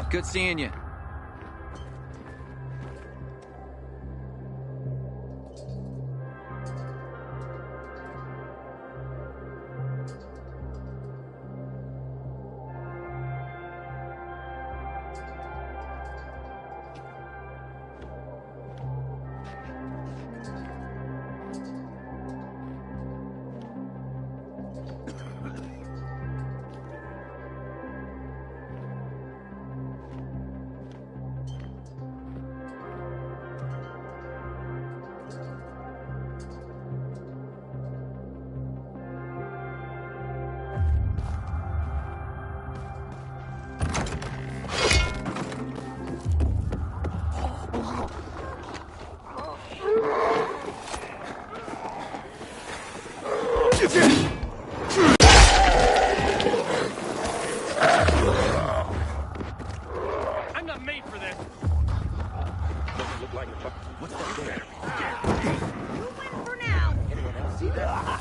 Good seeing you. I'm not made for this. Doesn't look like a... What's that there? You win for now. Anyone else see that?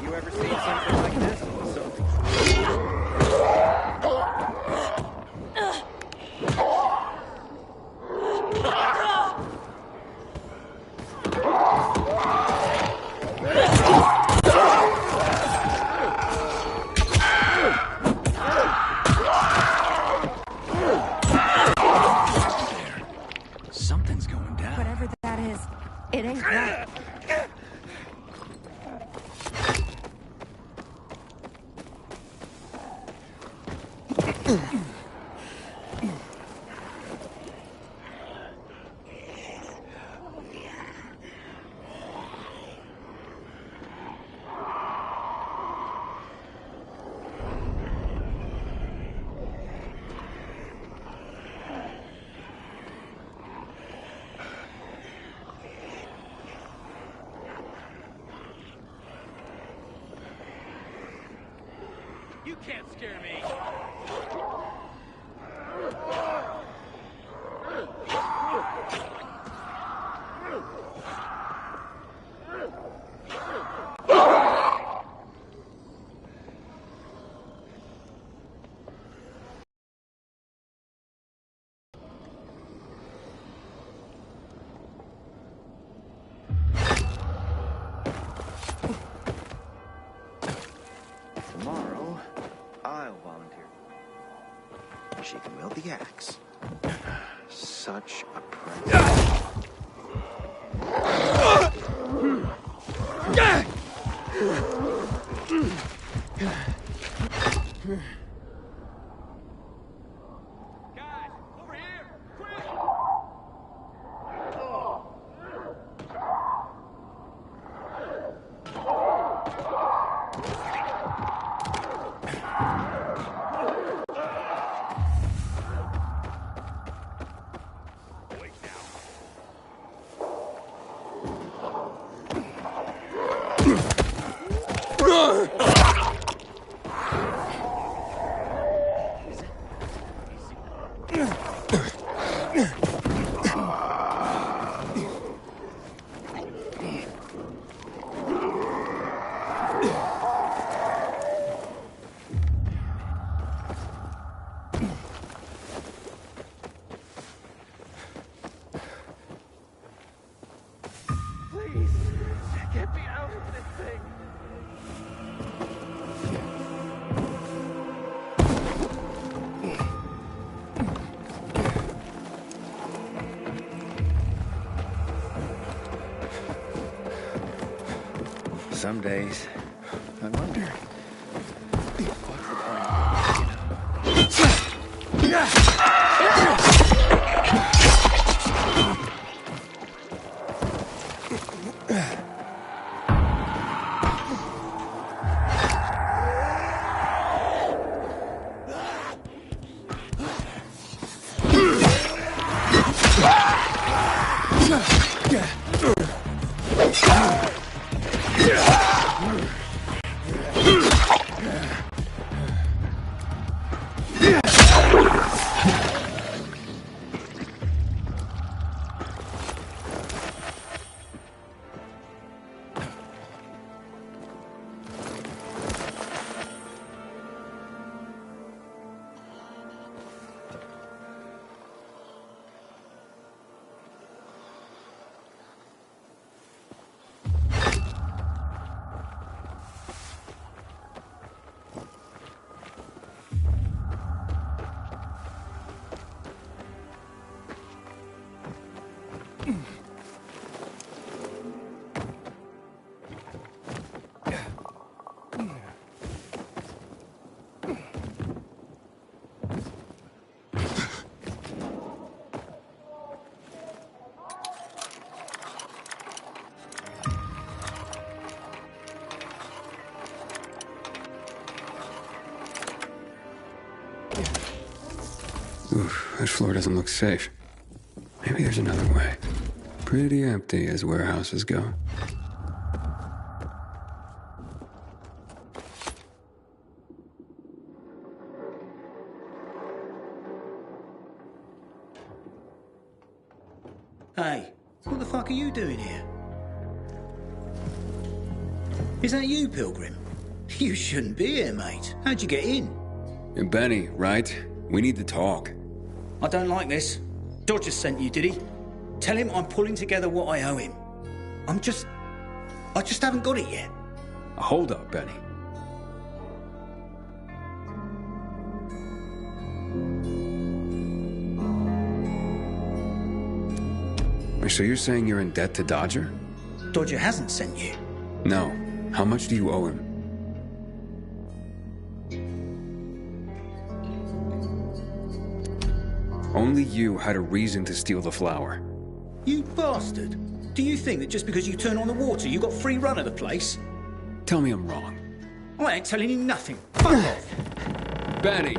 You ever seen something like this? Something Something's going down. Whatever that is, it ain't right. You can't scare me. Tomorrow, I'll volunteer. She can wield the axe. Such a prize. Guys, over here! Quick! Wait now. Please, get me out of this thing. Some days, I wonder, what's the point? Oof, this floor doesn't look safe. Maybe there's another way. Pretty empty as warehouses go. Hey, what the fuck are you doing here? Is that you, Pilgrim? You shouldn't be here, mate. How'd you get in? And Benny, right? We need to talk. I don't like this. Dodger sent you, did he? Tell him I'm pulling together what I owe him. I just haven't got it yet. Hold up, Benny. So you're saying you're in debt to Dodger? Dodger hasn't sent you. No. How much do you owe him? Only you had a reason to steal the flower. You bastard. Do you think that just because you turn on the water, you got free run of the place? Tell me I'm wrong. I ain't telling you nothing. Fuck off. Benny!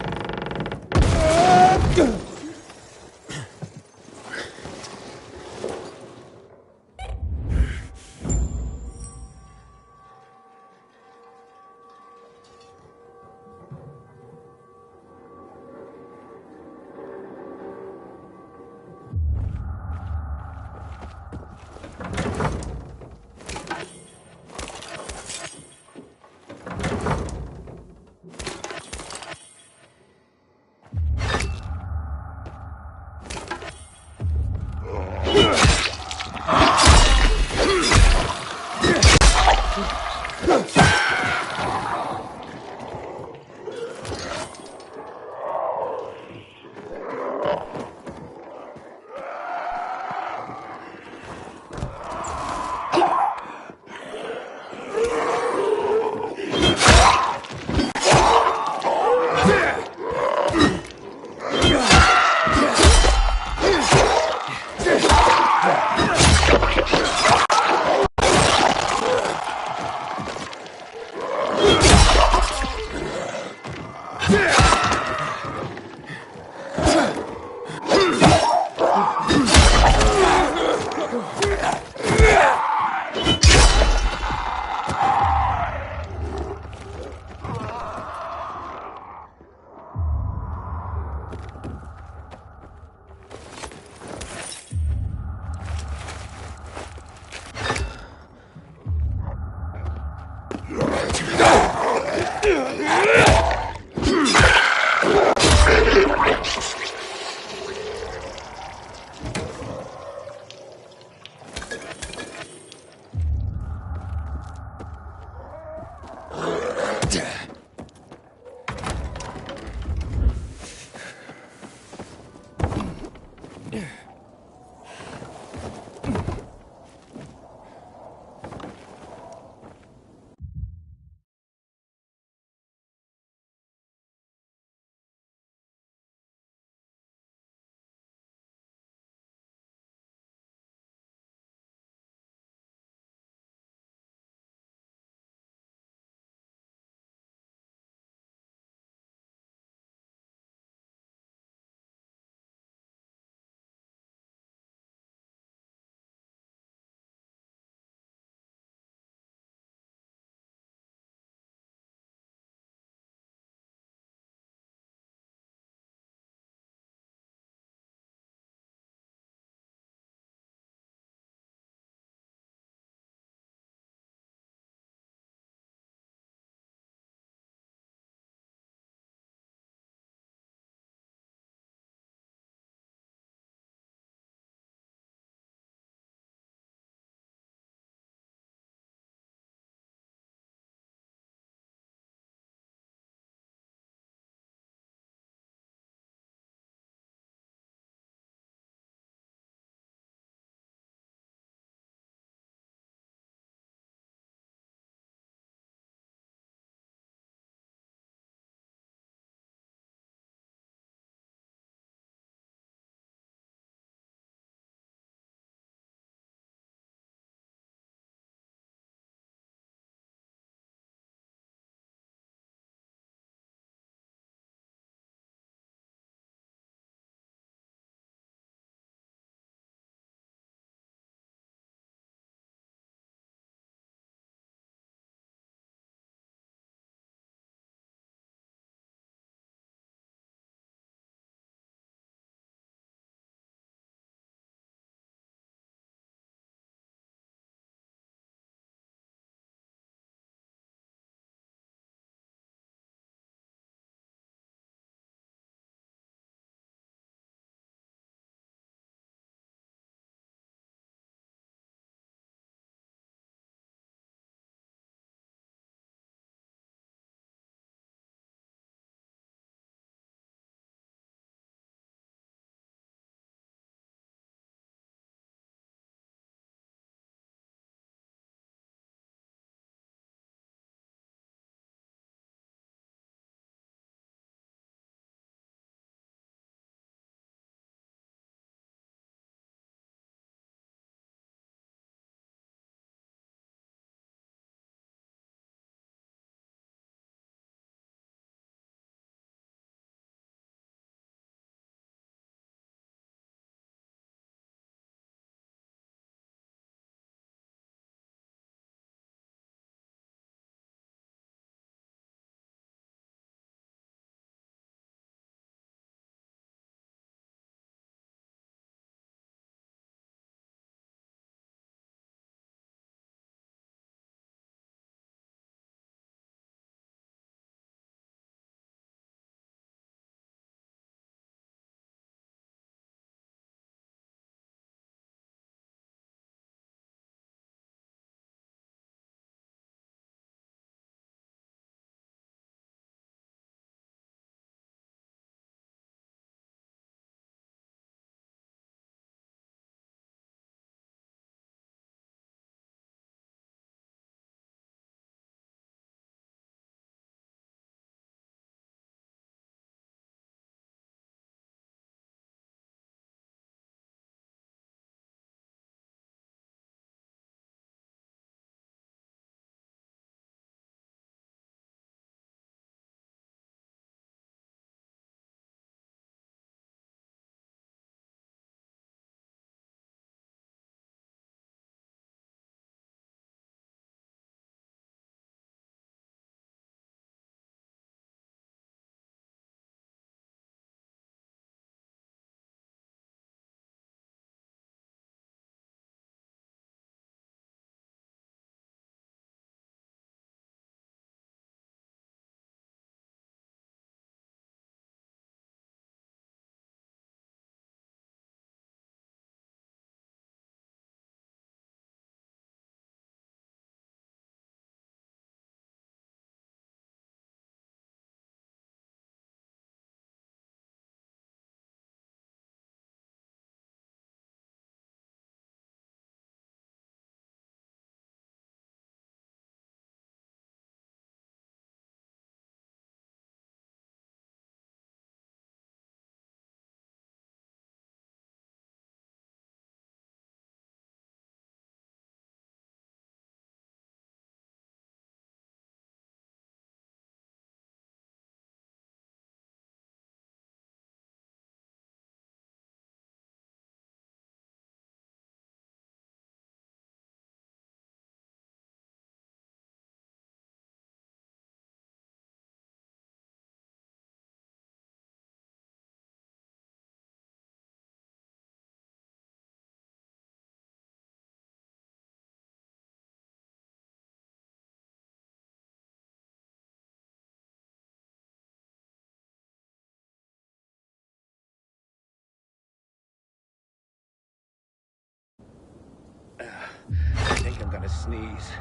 gonna sneeze.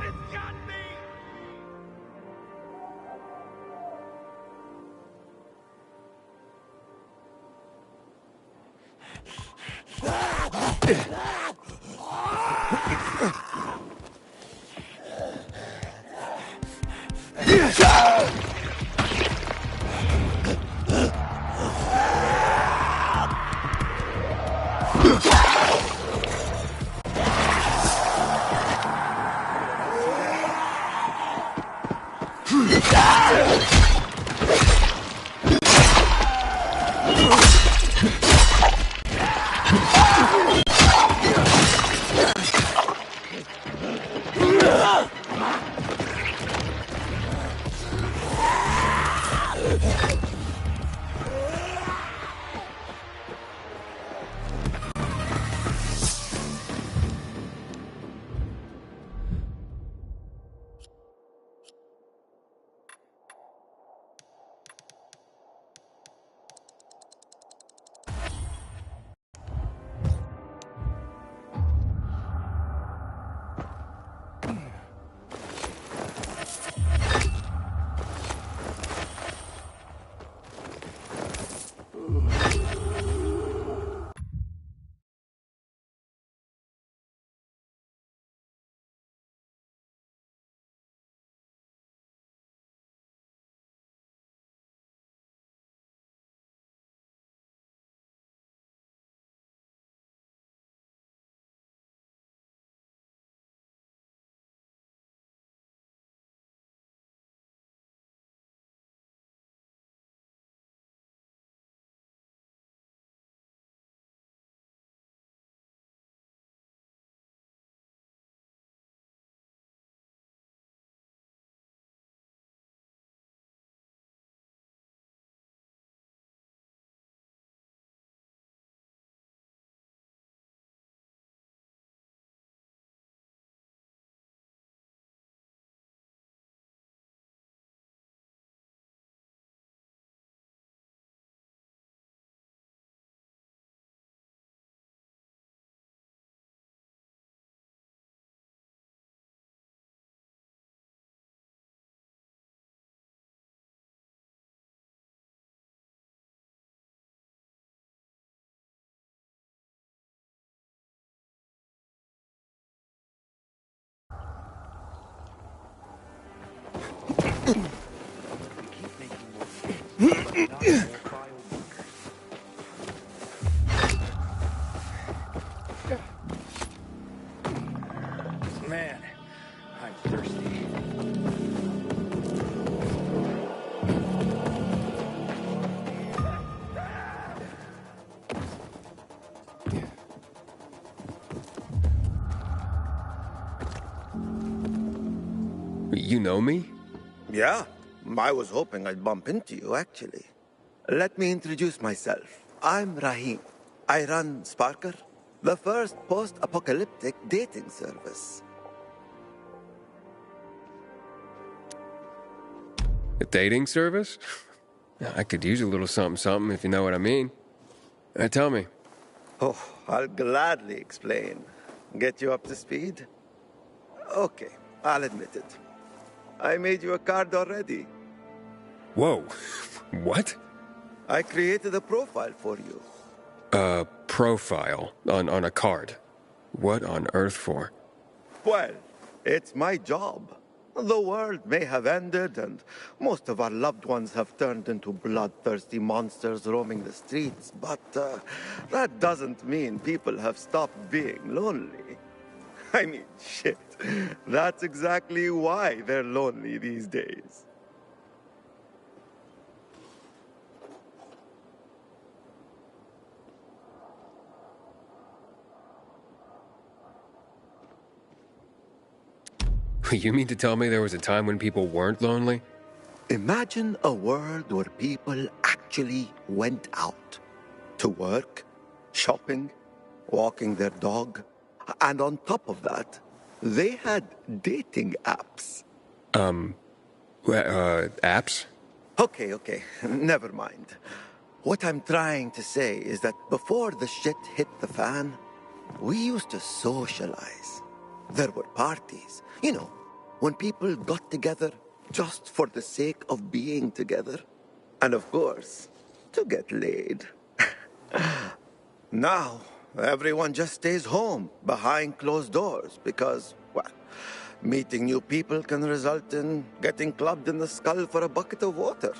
It's got me! Man, I'm thirsty. You know me? Yeah, I was hoping I'd bump into you, actually. Let me introduce myself. I'm Rahim. I run Sparker, the first post-apocalyptic dating service. A dating service? I could use a little something if you know what I mean. Tell me. Oh, I'll gladly explain. Get you up to speed? Okay, I'll admit it. I made you a card already. Whoa. What? I created a profile for you. A profile on a card. What on earth for? Well, it's my job. The world may have ended, and most of our loved ones have turned into bloodthirsty monsters roaming the streets, but that doesn't mean people have stopped being lonely. I mean, shit. That's exactly why they're lonely these days. You mean to tell me there was a time when people weren't lonely? Imagine a world where people actually went out to work, shopping, walking their dog. And on top of that, they had dating apps. Apps? Okay, never mind. What I'm trying to say is that before the shit hit the fan, we used to socialize. There were parties, when people got together just for the sake of being together. And of course, to get laid. Now, everyone just stays home behind closed doors because, meeting new people can result in getting clubbed in the skull for a bucket of water.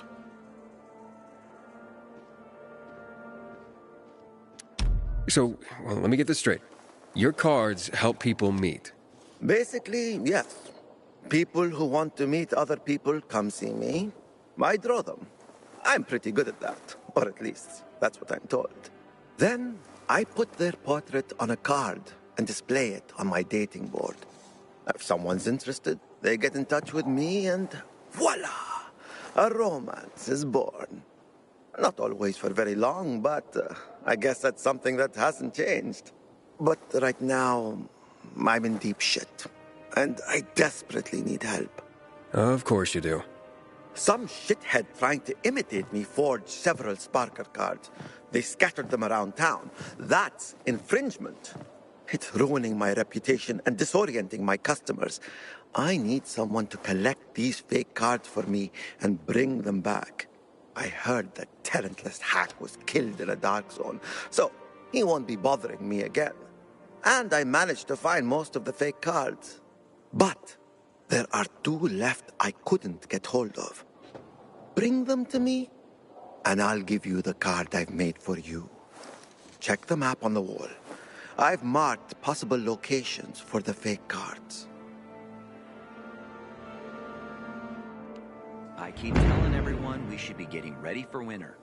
So, let me get this straight. Your cards help people meet. Basically, yes. People who want to meet other people come see me. I draw them. I'm pretty good at that, or at least that's what I'm told. Then I put their portrait on a card and display it on my dating board. If someone's interested, they get in touch with me and voila! A romance is born. Not always for very long, but I guess that's something that hasn't changed. But right now, I'm in deep shit, and I desperately need help. Of course you do. Some shithead trying to imitate me forged several Sparker cards. They scattered them around town. That's infringement. It's ruining my reputation and disorienting my customers. I need someone to collect these fake cards for me and bring them back. I heard that talentless hack was killed in a dark zone, so he won't be bothering me again. And I managed to find most of the fake cards. But there are 2 left I couldn't get hold of. Bring them to me, and I'll give you the card I've made for you. Check the map on the wall. I've marked possible locations for the fake cards. I keep telling everyone we should be getting ready for winter.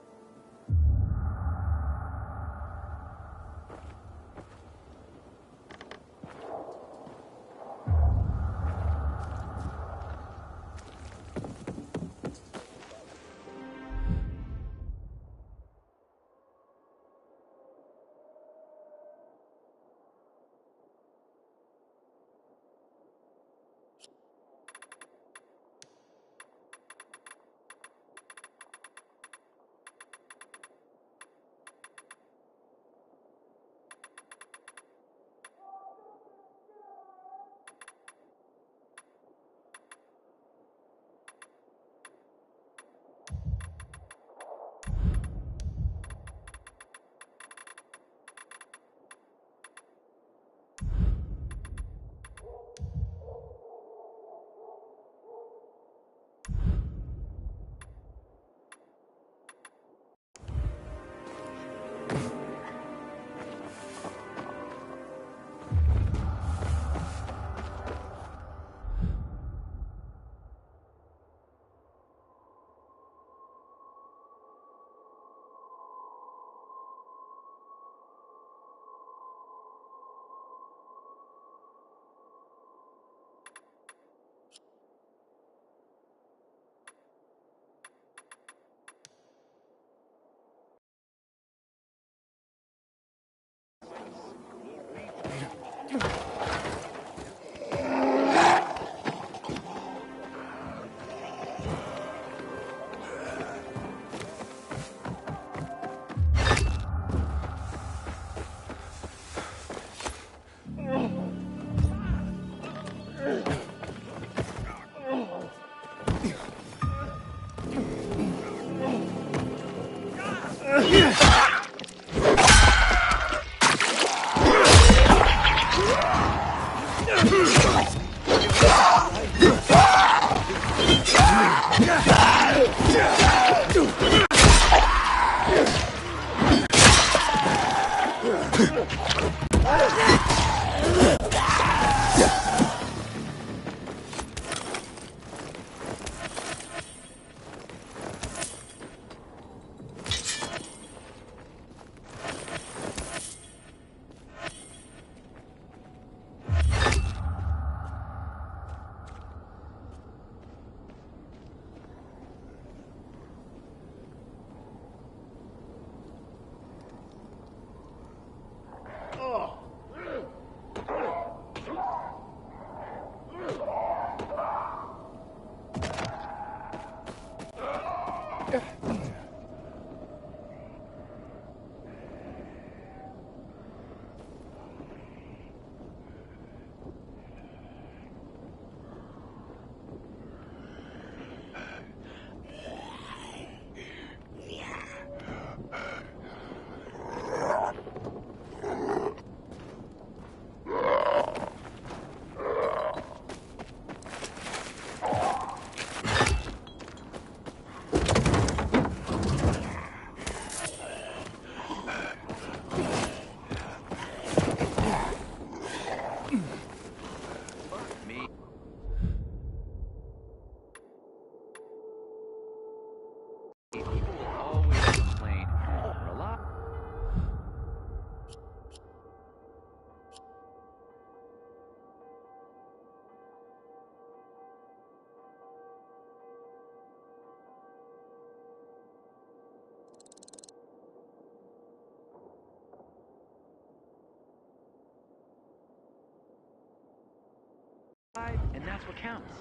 And that's what counts.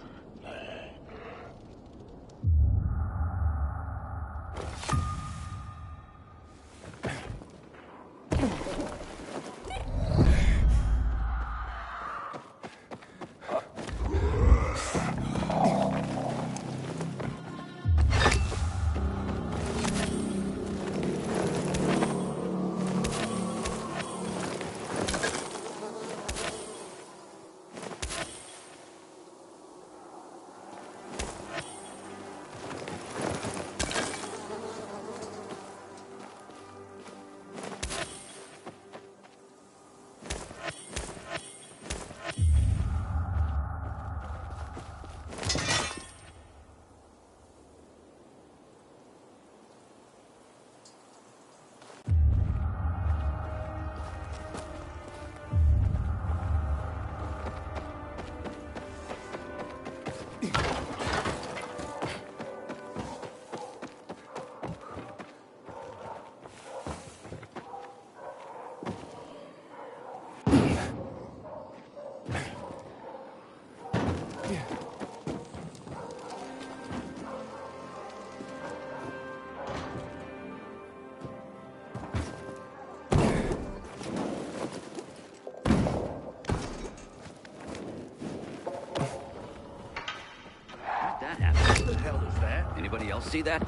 Anybody else see that?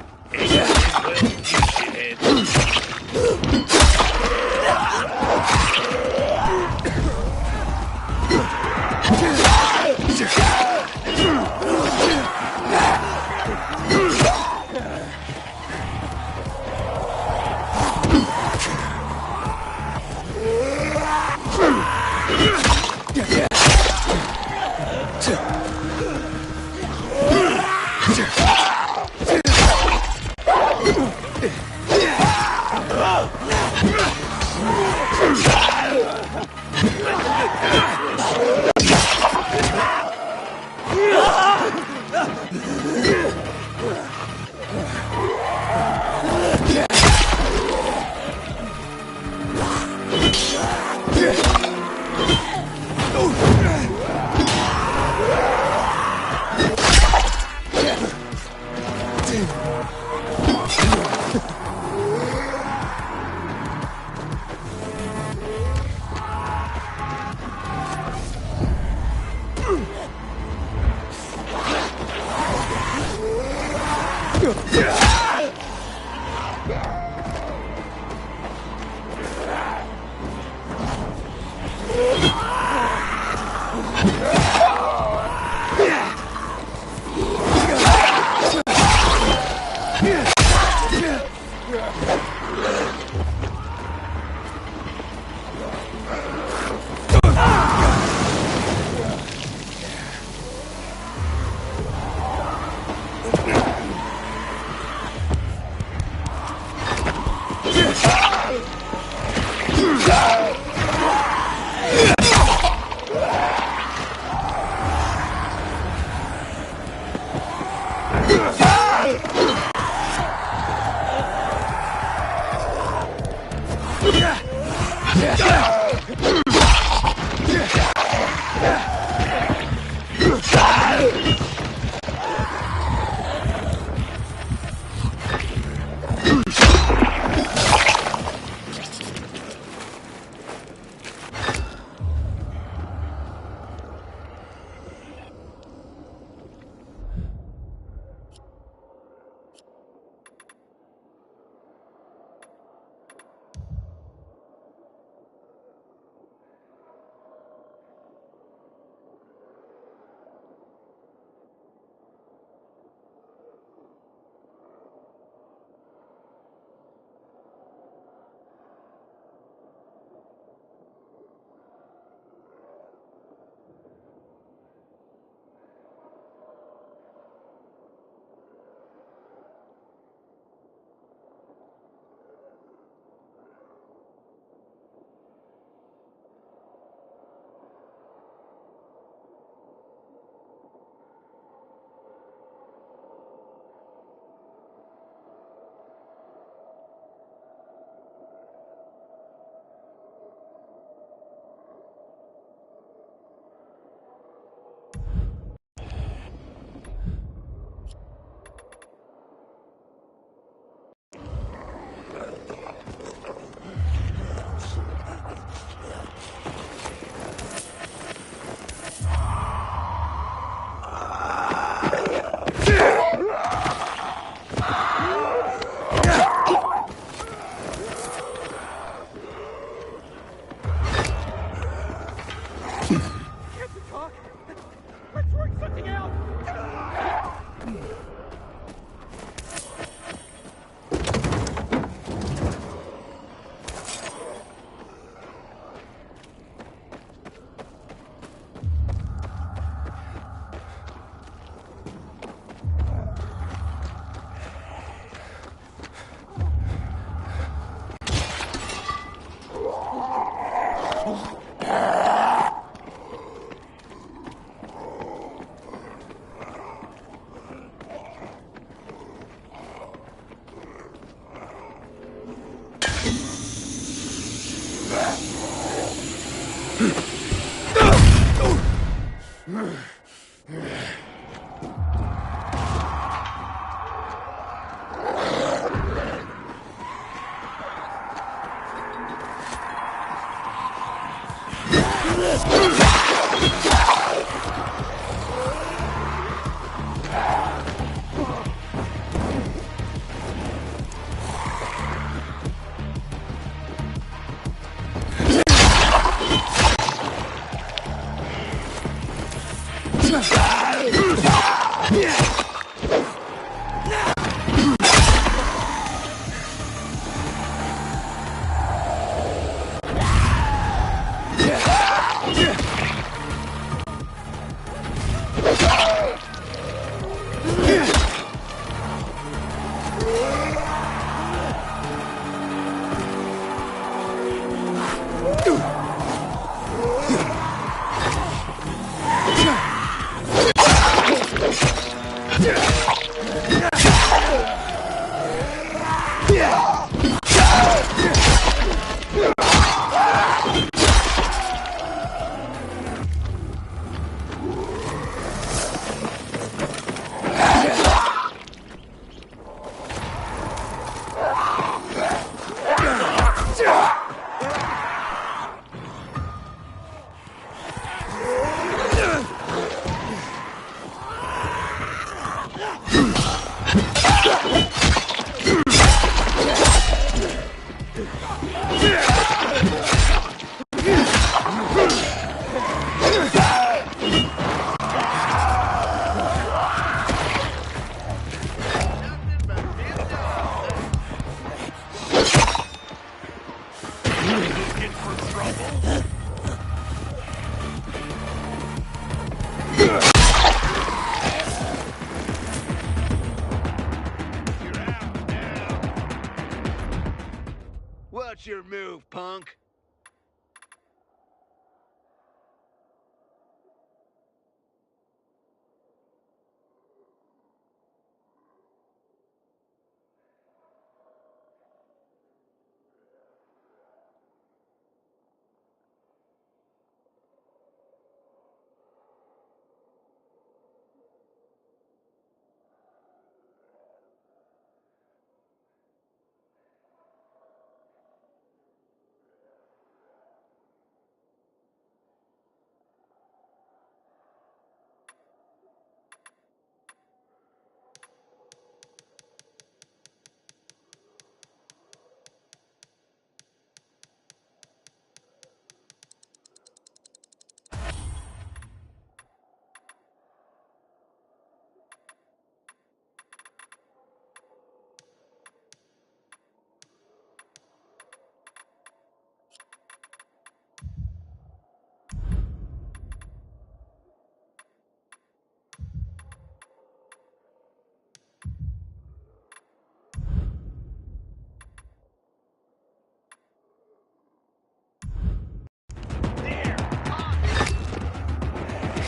What's your move, punk?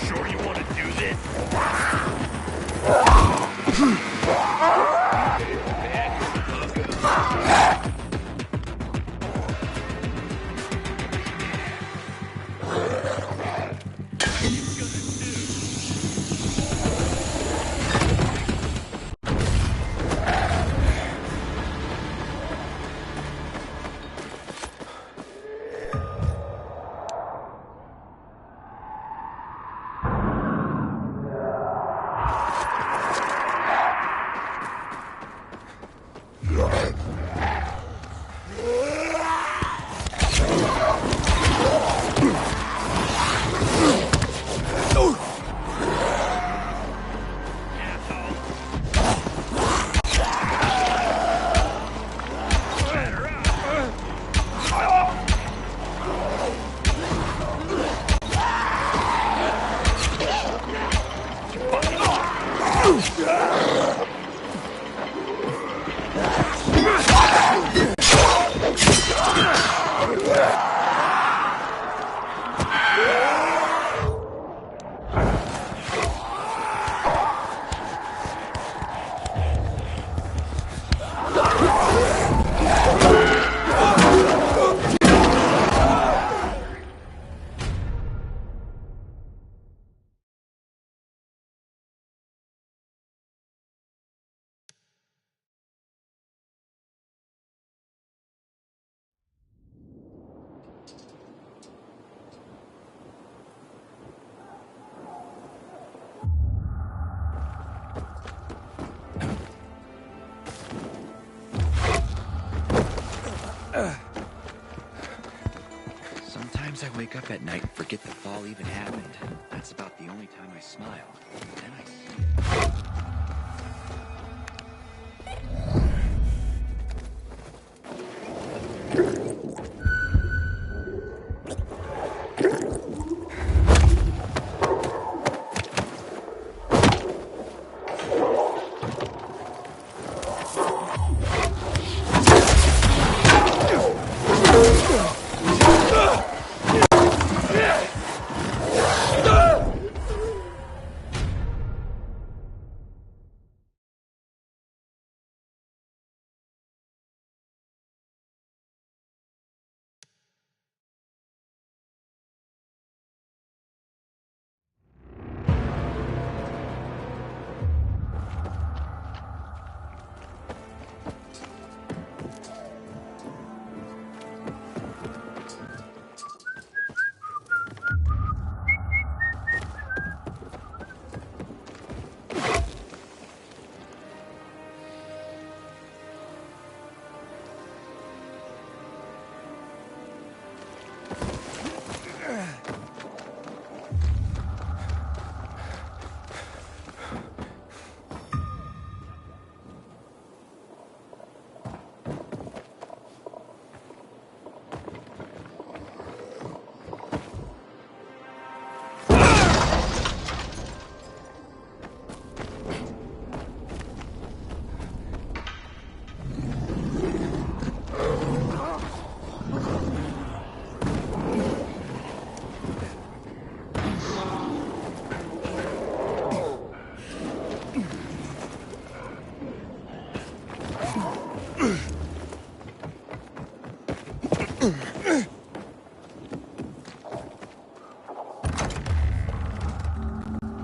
Sure you want to do this? Sometimes I wake up at night and forget the fall even happened. That's about the only time I smile. Then I see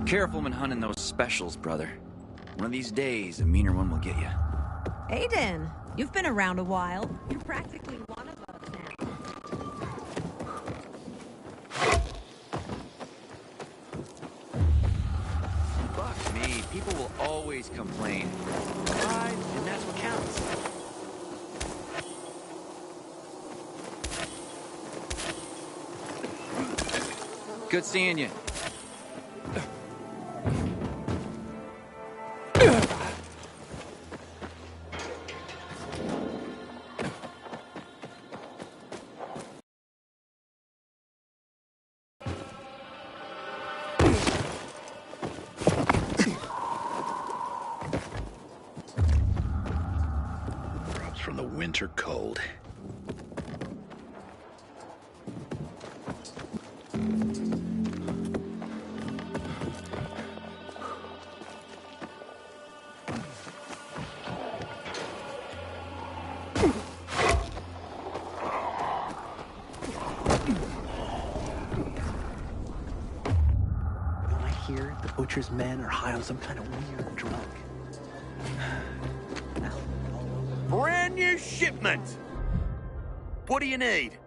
Careful when hunting those specials, brother. One of these days, a meaner one will get you. Aiden, you've been around a while. You're practically one of us now. Fuck me, people will always complain. Pride, and that's what counts. Good seeing you. From the winter cold. I hear the butcher's men are high on some kind of weird drug. Brand new shipment! What do you need?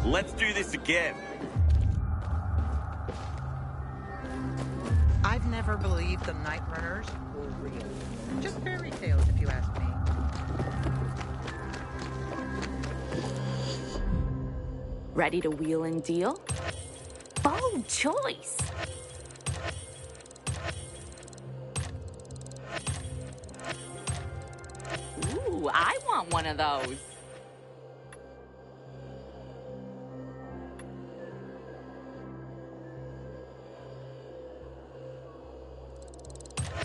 Let's do this again. I've never believed the Night Runners were real. Just fairy tales, if you ask me. Ready to wheel and deal? Bold choice. Ooh, I want one of those.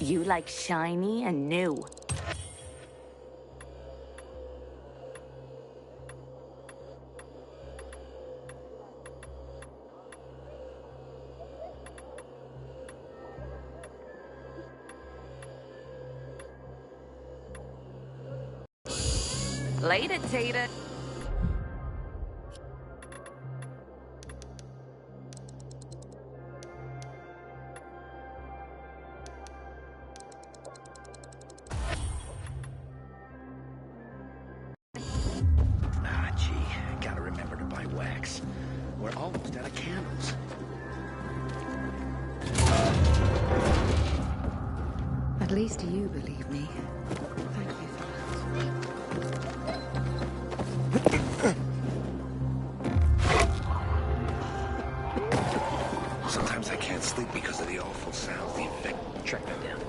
You like shiny and new. Later, Tater. Ah, gee, gotta remember to buy wax. We're almost out of candles. At least you believe me. Thank you for Sometimes I can't sleep because of the awful sounds the infect. Track that down.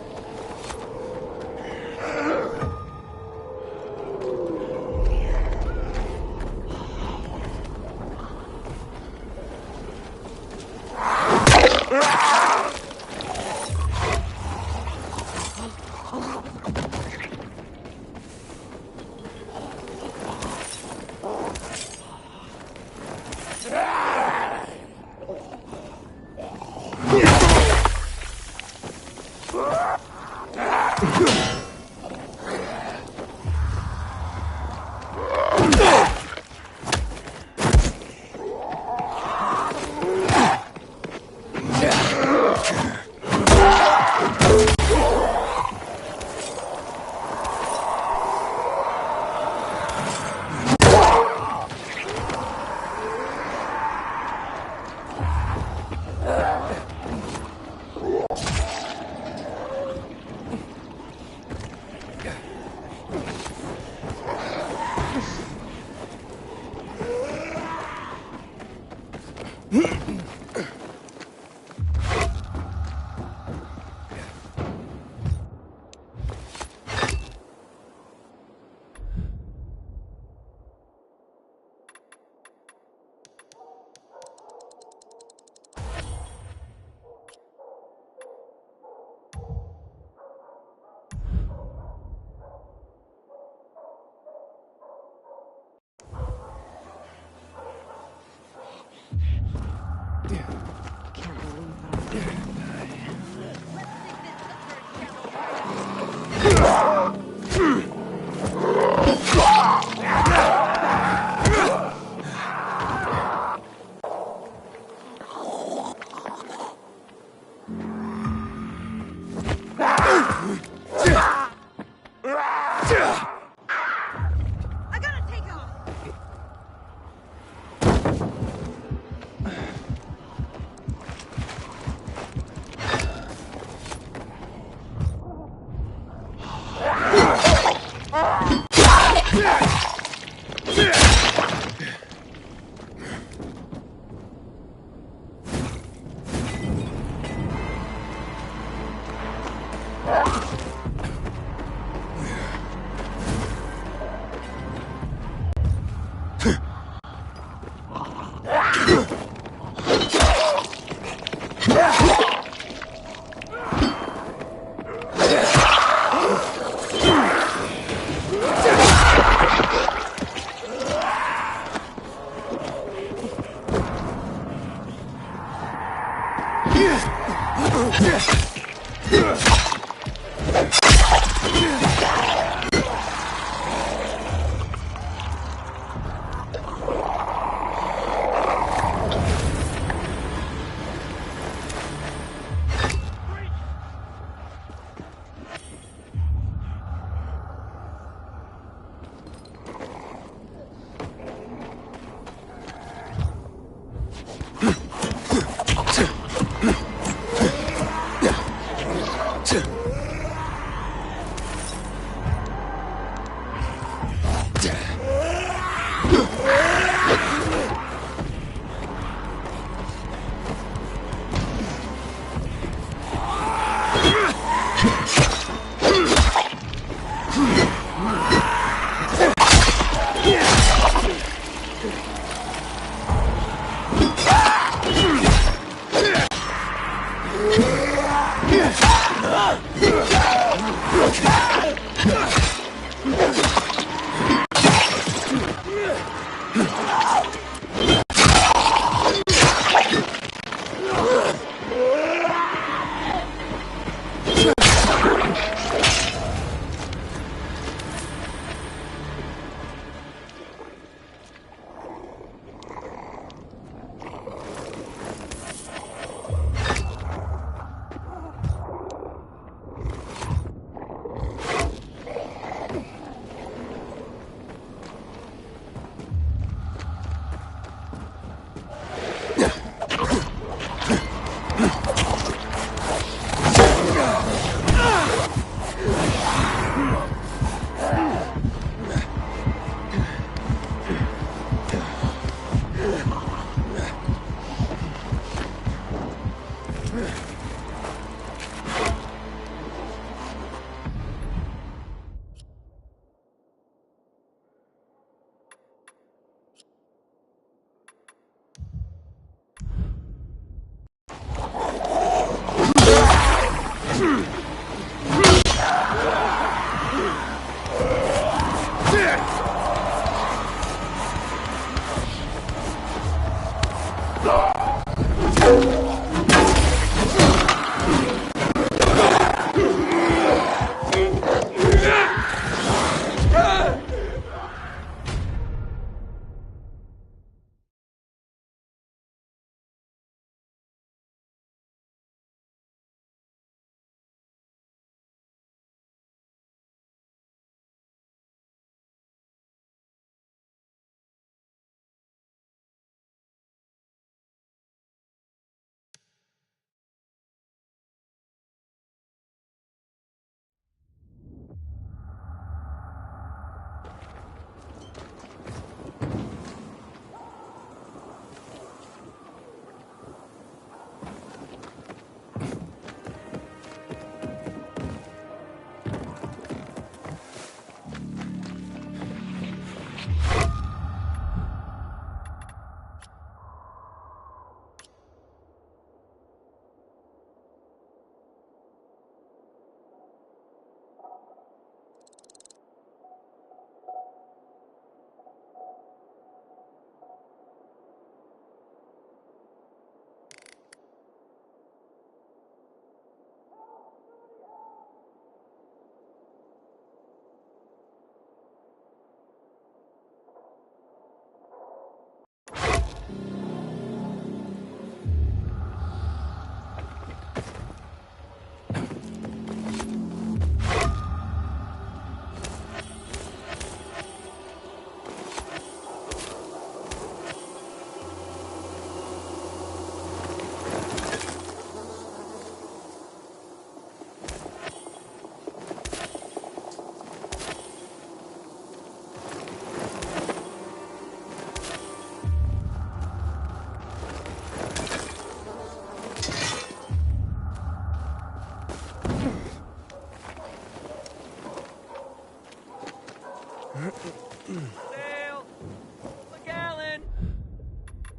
Can't believe what I'm doing.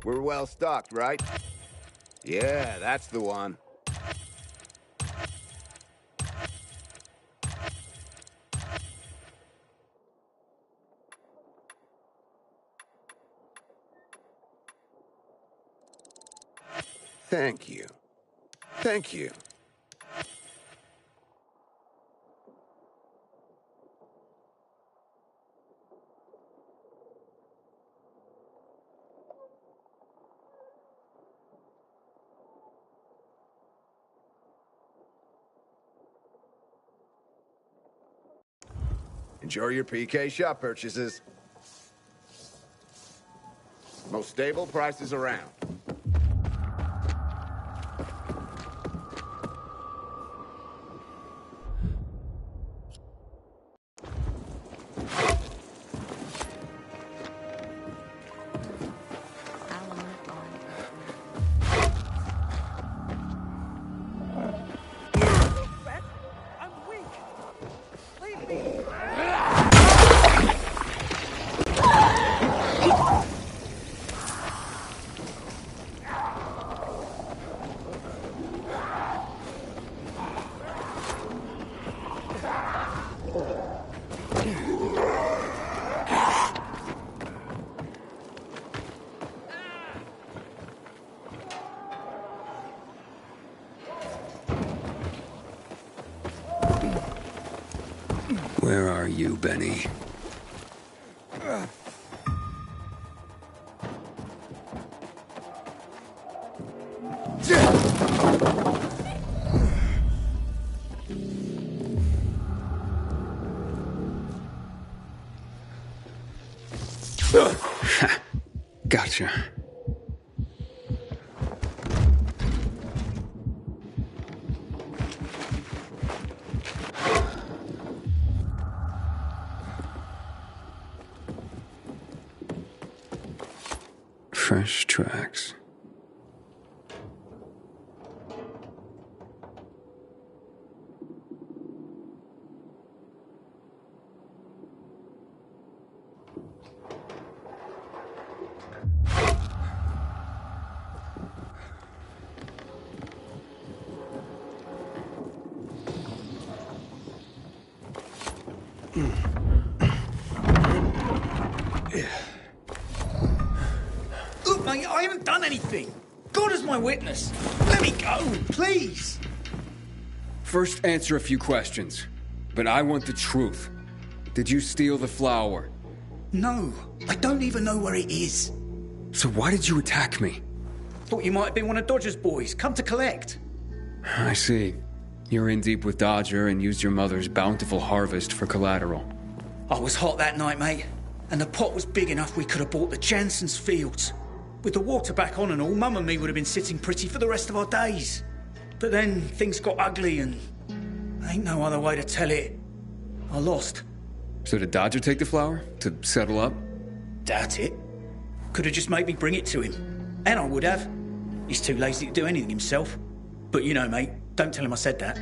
We're well stocked, right? Yeah, that's the one. Thank you. Thank you. Enjoy your PK shop purchases. Most stable prices around. Where are you, Benny? Gotcha. Fresh tracks. Look, mate, I haven't done anything. God is my witness. Let me go, please. First, answer a few questions. But I want the truth. Did you steal the flower? No, I don't even know where it is. So why did you attack me? Thought you might have been one of Dodger's boys, come to collect. I see. You're in deep with Dodger and used your mother's bountiful harvest for collateral. I was hot that night, mate. And the pot was big enough we could have bought the Jansen's fields. With the water back on and all, Mum and me would have been sitting pretty for the rest of our days. But then things got ugly and... ain't no other way to tell it. I lost. So did Dodger take the flower? To settle up? Doubt it. Could have just made me bring it to him. And I would have. He's too lazy to do anything himself. But you know, mate, don't tell him I said that.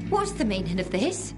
What's the meaning of this?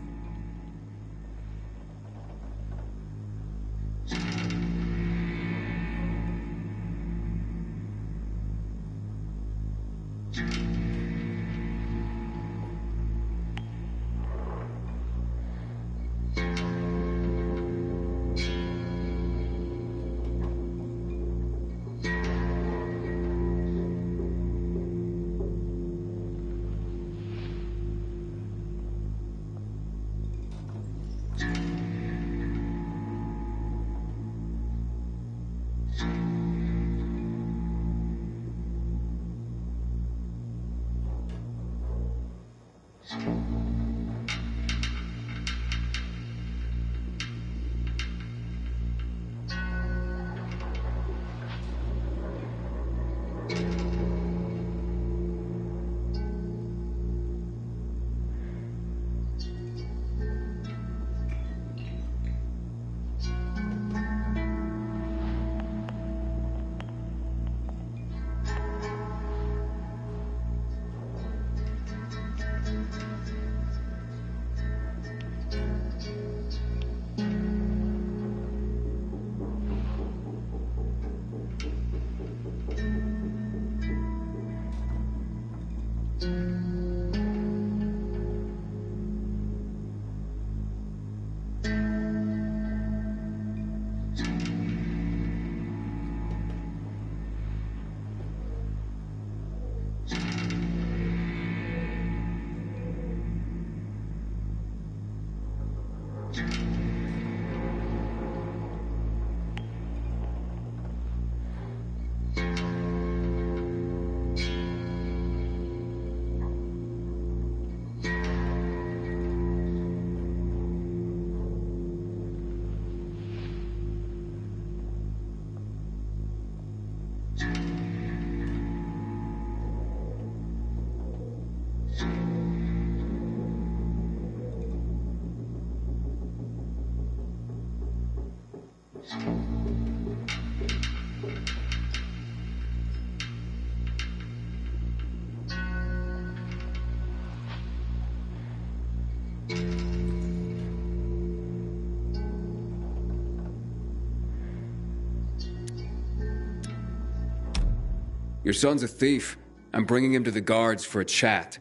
Your son's a thief. I'm bringing him to the guards for a chat.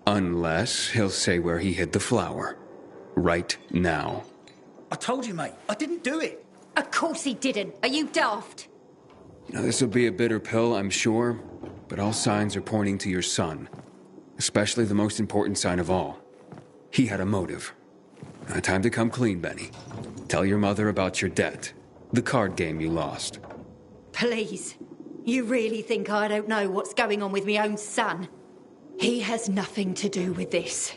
Unless he'll say where he hid the flower. Right now. I told you, mate. I didn't do it. Of course he didn't. Are you daft? Now, this'll be a bitter pill, I'm sure, but all signs are pointing to your son. Especially the most important sign of all. He had a motive. Time to come clean, Benny. Tell your mother about your debt. The card game you lost. Please. You really think I don't know what's going on with my own son? He has nothing to do with this.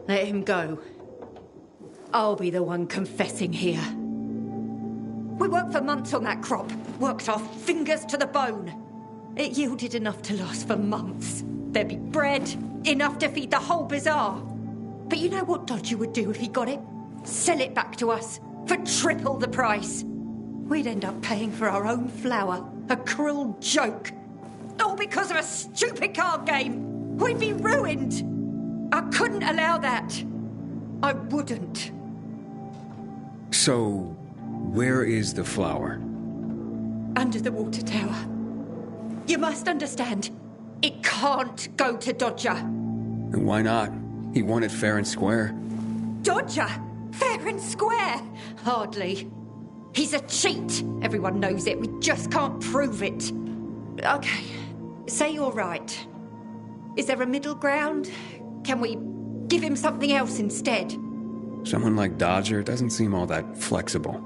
Let him go. I'll be the one confessing here. We worked for months on that crop. Worked our fingers to the bone. It yielded enough to last for months. There'd be bread, enough to feed the whole bazaar. But you know what Dodger would do if he got it? Sell it back to us for triple the price. We'd end up paying for our own flour. A cruel joke. All because of a stupid card game. We'd be ruined. I couldn't allow that. I wouldn't. So, where is the flower? Under the water tower. You must understand, it can't go to Dodger. And why not? He won it fair and square. Dodger? Fair and square? Hardly. He's a cheat. Everyone knows it. We just can't prove it. Okay, say you're right. Is there a middle ground? Can we give him something else instead? Someone like Dodger doesn't seem all that flexible.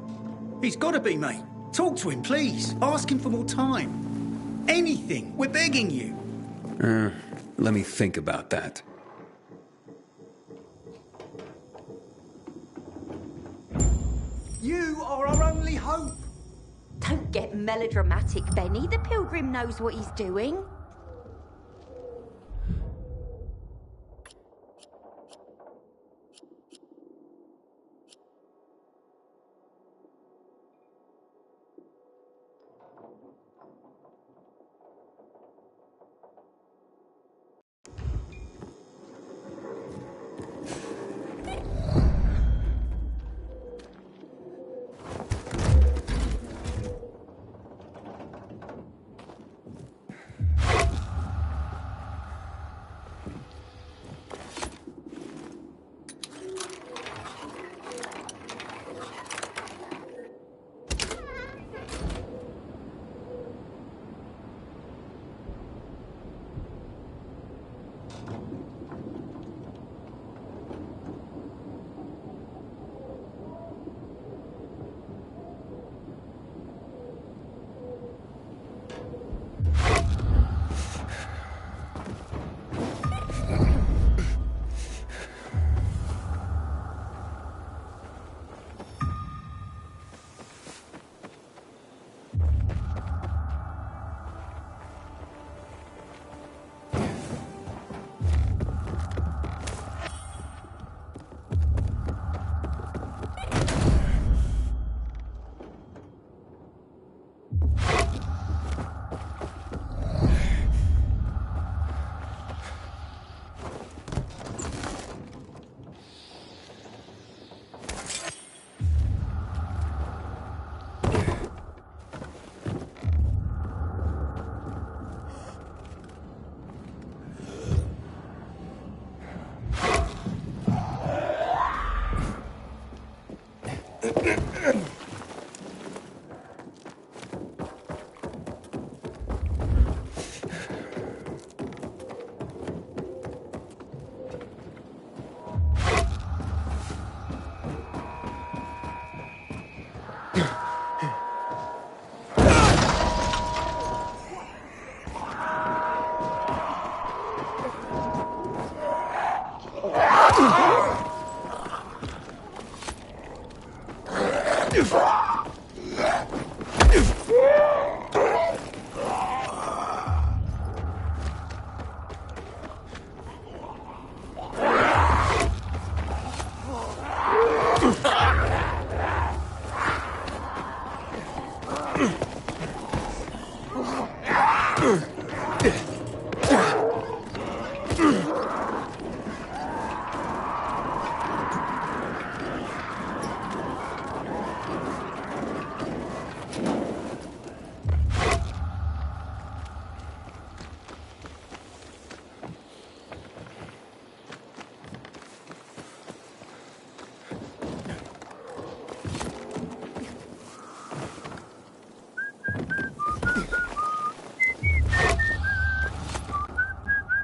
He's got to be, mate. Talk to him, please. Ask him for more time. Anything. We're begging you. Let me think about that. You are our only hope. Don't get melodramatic, Benny. The pilgrim knows what he's doing.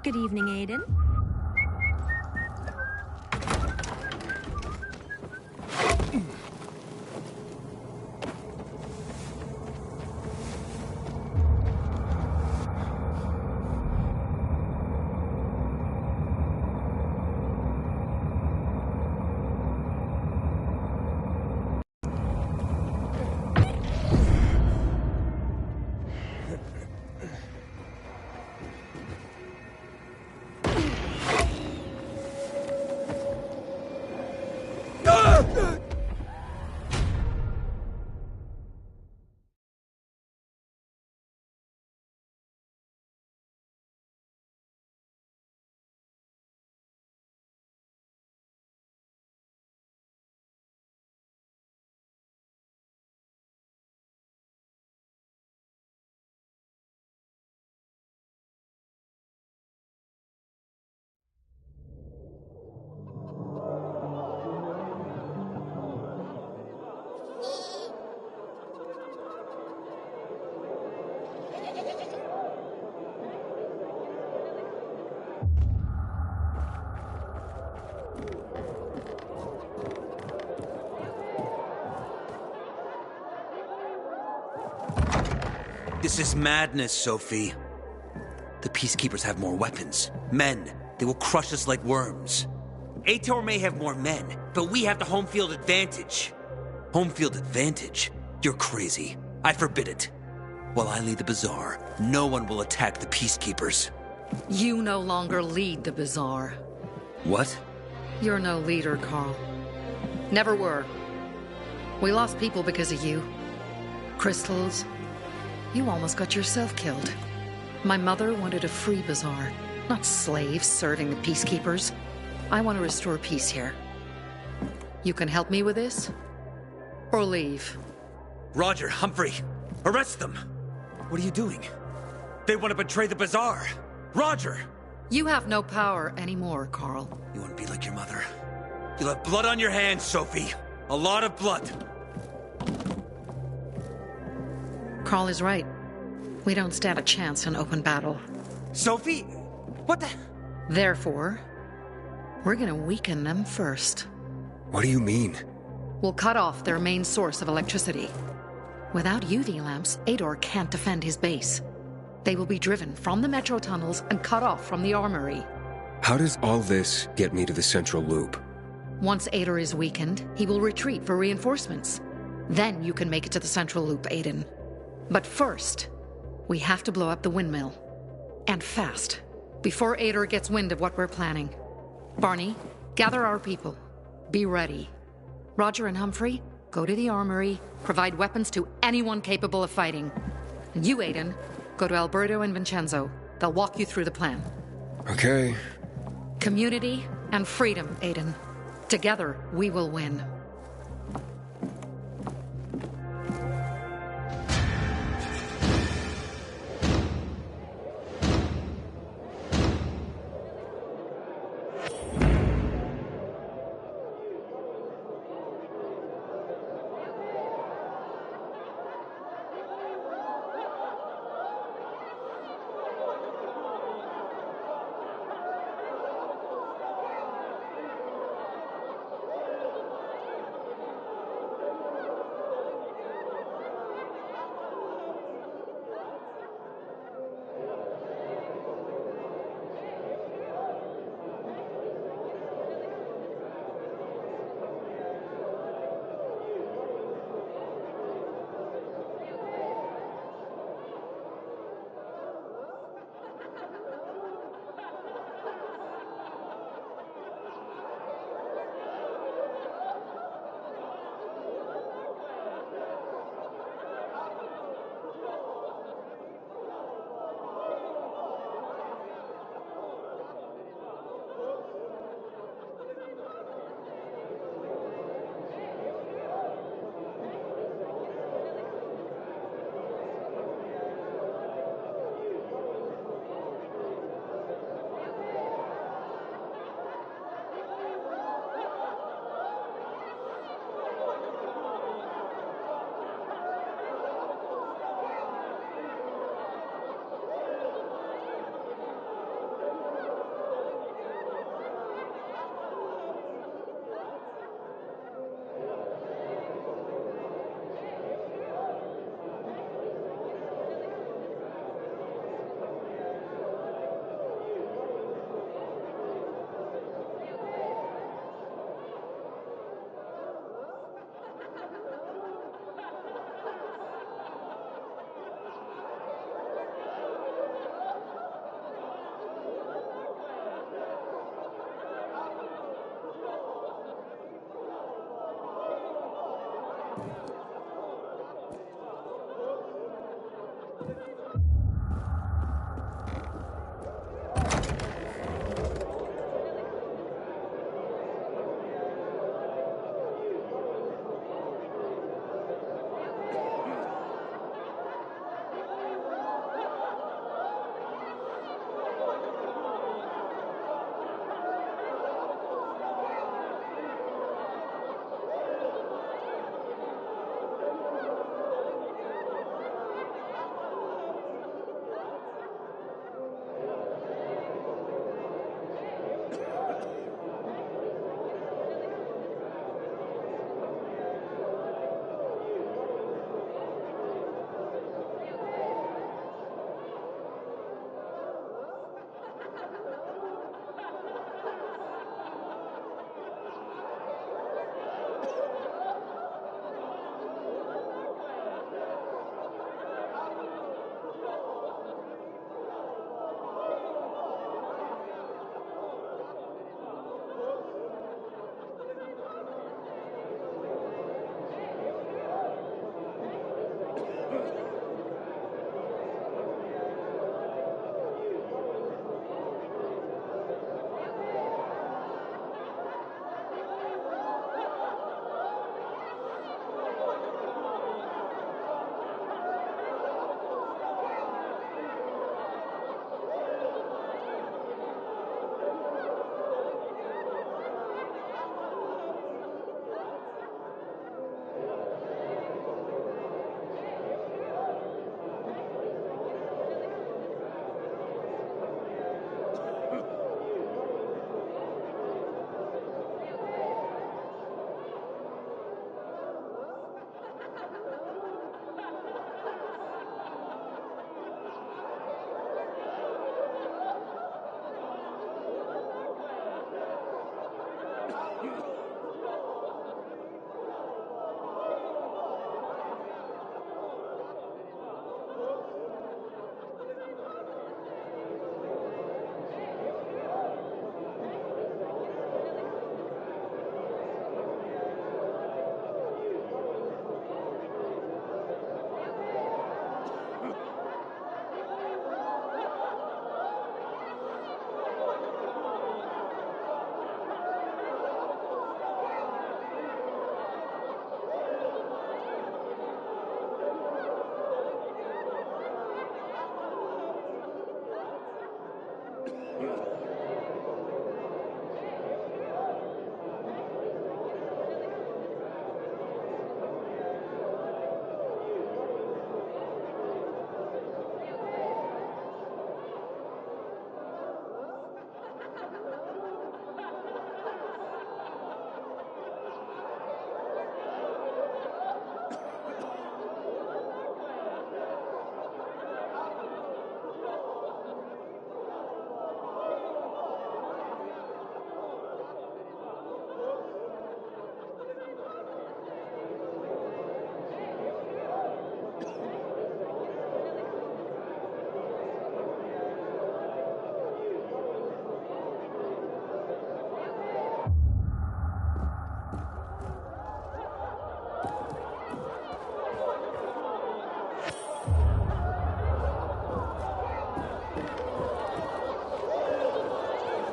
Good evening, Aiden. This is madness, Sophie. The Peacekeepers have more weapons. Men. They will crush us like worms. Ator may have more men, but we have the home field advantage. Home field advantage? You're crazy. I forbid it. While I lead the bazaar, no one will attack the Peacekeepers. You no longer lead the bazaar. What? You're no leader, Carl. Never were. We lost people because of you. Crystals. You almost got yourself killed. My mother wanted a free bazaar, not slaves serving the Peacekeepers. I want to restore peace here. You can help me with this? Or leave? Roger, Humphrey, arrest them! What are you doing? They want to betray the bazaar! Roger! You have no power anymore, Carl. You want to be like your mother? You'll have blood on your hands, Sophie. A lot of blood. Carl is right. We don't stand a chance in open battle. Sophie? What the? Therefore, we're gonna weaken them first. What do you mean? We'll cut off their main source of electricity. Without UV lamps, Ador can't defend his base. They will be driven from the metro tunnels and cut off from the armory. How does all this get me to the central loop? Once Ador is weakened, he will retreat for reinforcements. Then you can make it to the central loop, Aiden. But first, we have to blow up the windmill. And fast, before Ador gets wind of what we're planning. Barney, gather our people. Be ready. Roger and Humphrey, go to the armory, provide weapons to anyone capable of fighting. And you, Aiden, go to Alberto and Vincenzo. They'll walk you through the plan. Okay. Community and freedom, Aiden. Together, we will win.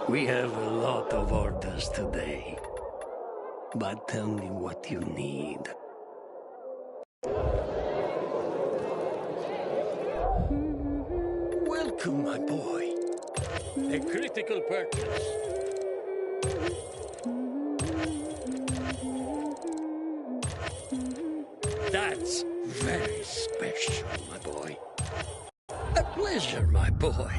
We have a lot of orders today. But tell me what you need. Welcome, my boy. A critical purchase. That's very special, my boy. A pleasure, my boy.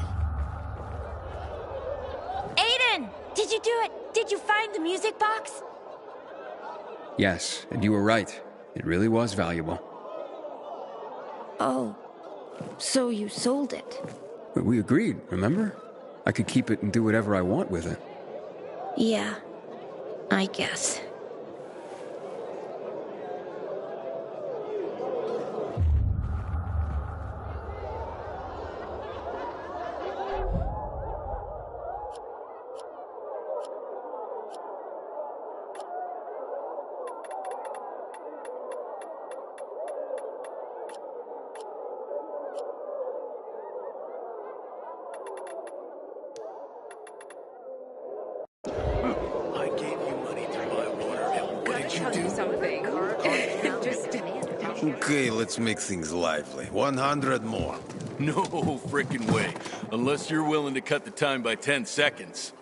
Aiden! Did you do it? Did you find the music box? Yes, and you were right. It really was valuable. Oh, so you sold it? But we agreed, remember? I could keep it and do whatever I want with it. Yeah, I guess. Okay, let's make things lively. 100 more. No frickin' way. Unless you're willing to cut the time by 10 seconds.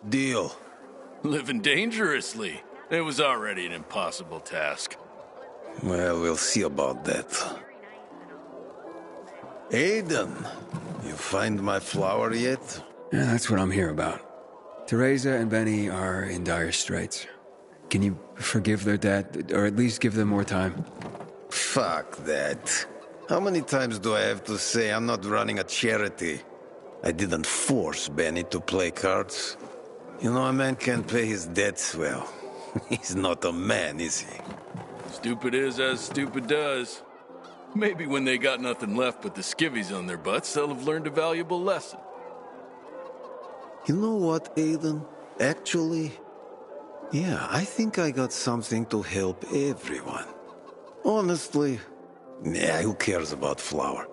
Deal. Living dangerously. It was already an impossible task. Well, we'll see about that. Aiden, you find my flower yet? Yeah, that's what I'm here about. Teresa and Benny are in dire straits. Can you forgive their dad, or at least give them more time? Fuck that. How many times do I have to say I'm not running a charity? I didn't force Benny to play cards. You know, a man can't pay his debts well. He's not a man, is he? Stupid is as stupid does. Maybe when they got nothing left but the skivvies on their butts, they'll have learned a valuable lesson. You know what, Aiden? Actually, yeah, I think I got something to help everyone. Honestly, yeah, who cares about flour?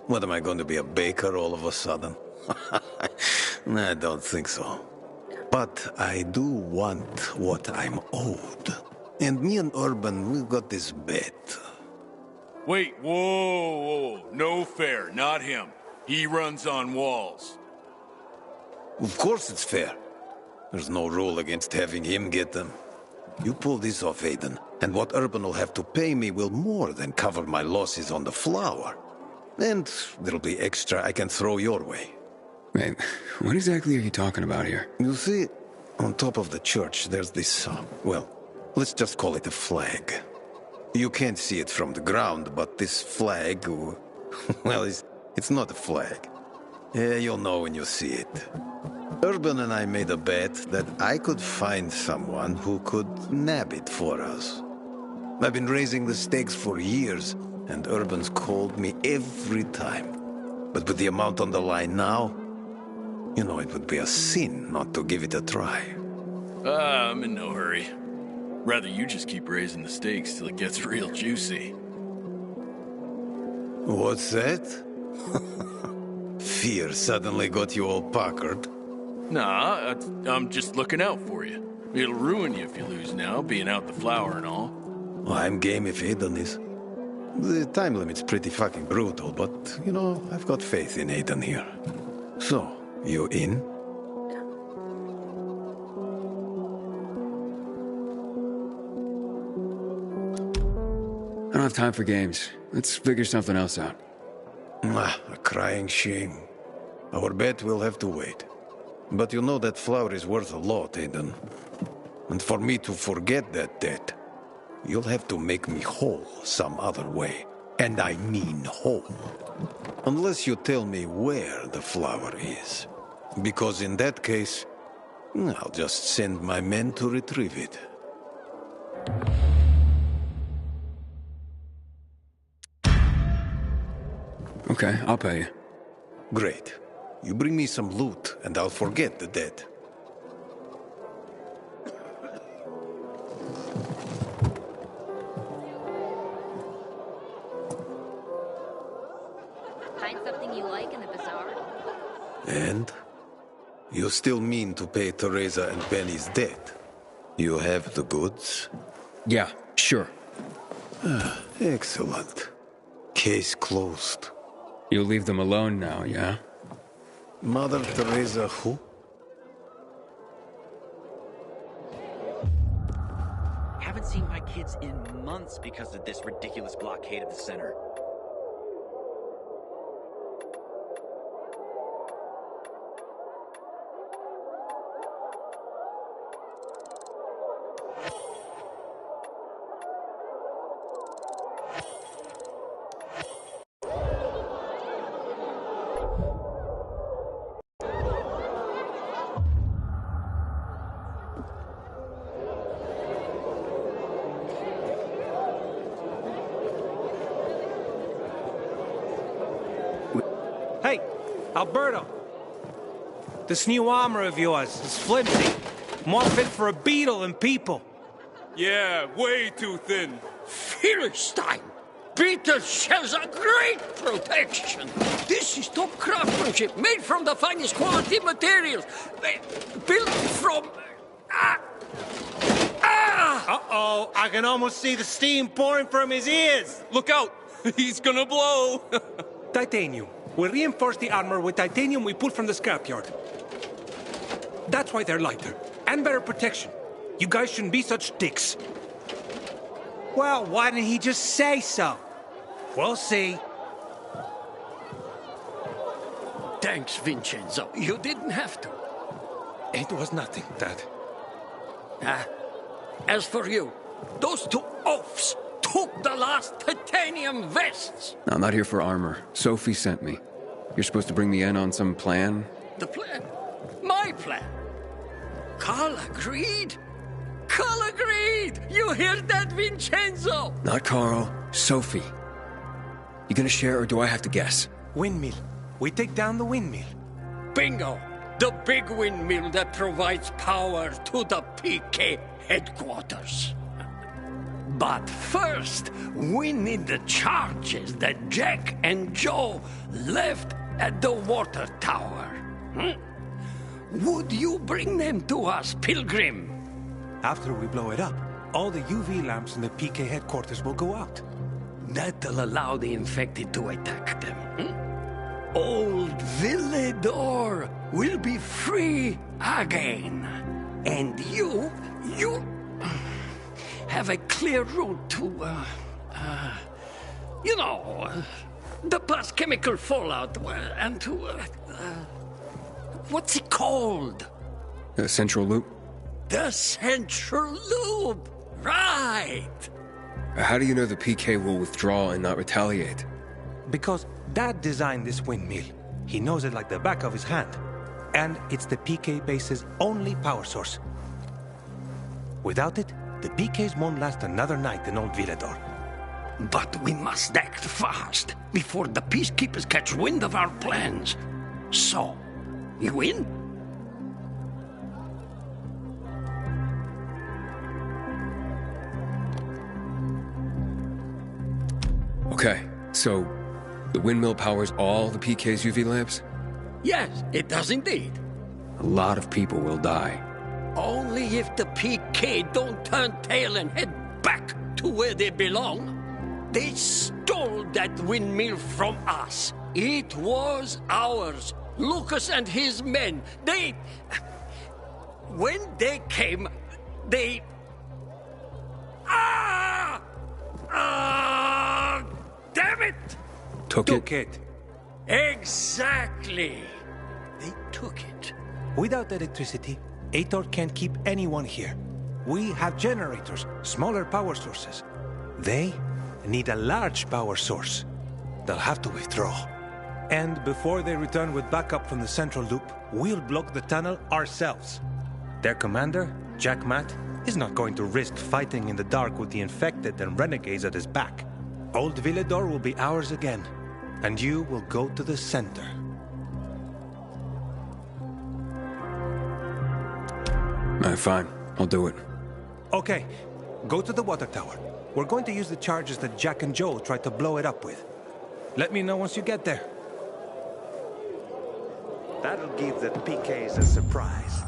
What, am I going to be a baker all of a sudden? Nah, I don't think so. But I do want what I'm owed. And me and Urban, we've got this bet. Wait, whoa. No fair, not him. He runs on walls. Of course it's fair. There's no rule against having him get them. You pull this off, Aiden, and what Urban will have to pay me will more than cover my losses on the flour. And there'll be extra I can throw your way. Wait, what exactly are you talking about here? You see, on top of the church, there's this, well, let's just call it a flag. You can't see it from the ground, but this flag, well, it's not a flag. Yeah, you'll know when you see it. Urban and I made a bet that I could find someone who could nab it for us. I've been raising the stakes for years, and Urban's called me every time. But with the amount on the line now, you know, it would be a sin not to give it a try. I'm in no hurry. Rather you just keep raising the stakes till it gets real juicy. What's that? Fear suddenly got you all puckered. Nah, I'm just looking out for you. It'll ruin you if you lose now, being out the flour and all. Well, I'm game if Aiden is. The time limit's pretty fucking brutal, but, you know, I've got faith in Aiden here. So, You in? I don't have time for games. Let's figure something else out. A crying shame. Our bet will have to wait. But you know that flower is worth a lot, Aiden. And for me to forget that debt, you'll have to make me whole some other way. And I mean whole. Unless you tell me where the flower is. Because in that case, I'll just send my men to retrieve it. Okay, I'll pay you. Great. You bring me some loot, and I'll forget the debt. Find something you like in the bazaar? And? You still mean to pay Teresa and Benny's debt? You have the goods? Yeah, sure. Excellent. Case closed. You'll leave them alone now, yeah? Mother Teresa who? Haven't seen my kids in months because of this ridiculous blockade of the center. Hey, Alberto. This new armor of yours is flimsy. More fit for a beetle than people. Yeah, way too thin. Philistine! Beetle shells are great protection. This is top craftsmanship, made from the finest quality materials. Built from... Uh-oh, I can almost see the steam pouring from his ears. Look out! He's gonna blow! Titanium. We reinforce the armor with titanium we pulled from the scrapyard. That's why they're lighter. And better protection. You guys shouldn't be such dicks. Well, why didn't he just say so? We'll see. Thanks, Vincenzo. You didn't have to. It was nothing, Dad. As for you, those two oafs took the last titanium vests. I'm not here for armor. Sophie sent me. You're supposed to bring me in on some plan? The plan? My plan? Carl agreed? Carl agreed! You hear that, Vincenzo? Not Carl. Sophie. You gonna share or do I have to guess? Windmill. We take down the windmill. Bingo! The big windmill that provides power to the PK headquarters. But first, we need the charges that Jack and Joe left at the water tower. Would you bring them to us, Pilgrim? After we blow it up, all the UV lamps in the PK headquarters will go out. That'll allow the infected to attack them. Old Villedor will be free again. And you have a clear route to, the past chemical fallout, and to, what's it called? The Central Loop? The Central Loop! Right! How do you know the PK will withdraw and not retaliate? Because Dad designed this windmill. He knows it like the back of his hand. And it's the PK base's only power source. Without it, the PKs won't last another night in Old Villador. But we must act fast before the peacekeepers catch wind of our plans. So, you in? Okay, so the windmill powers all the PK's UV lamps? Yes, it does indeed. A lot of people will die. Only if the PK don't turn tail and head back to where they belong. They stole that windmill from us. It was ours Lucas and his men, they... When they came, they... Damn it! Took it. Exactly. They took it. Without electricity, Aitor can't keep anyone here. We have generators, smaller power sources. They need a large power source. They'll have to withdraw. And before they return with backup from the central loop, we'll block the tunnel ourselves. Their commander, Jack Matt, is not going to risk fighting in the dark with the infected and renegades at his back. Old Villador will be ours again, and you will go to the center. Fine. I'll do it. Okay, go to the water tower. We're going to use the charges that Jack and Joel tried to blow it up with. Let me know once you get there. That'll give the PKs a surprise.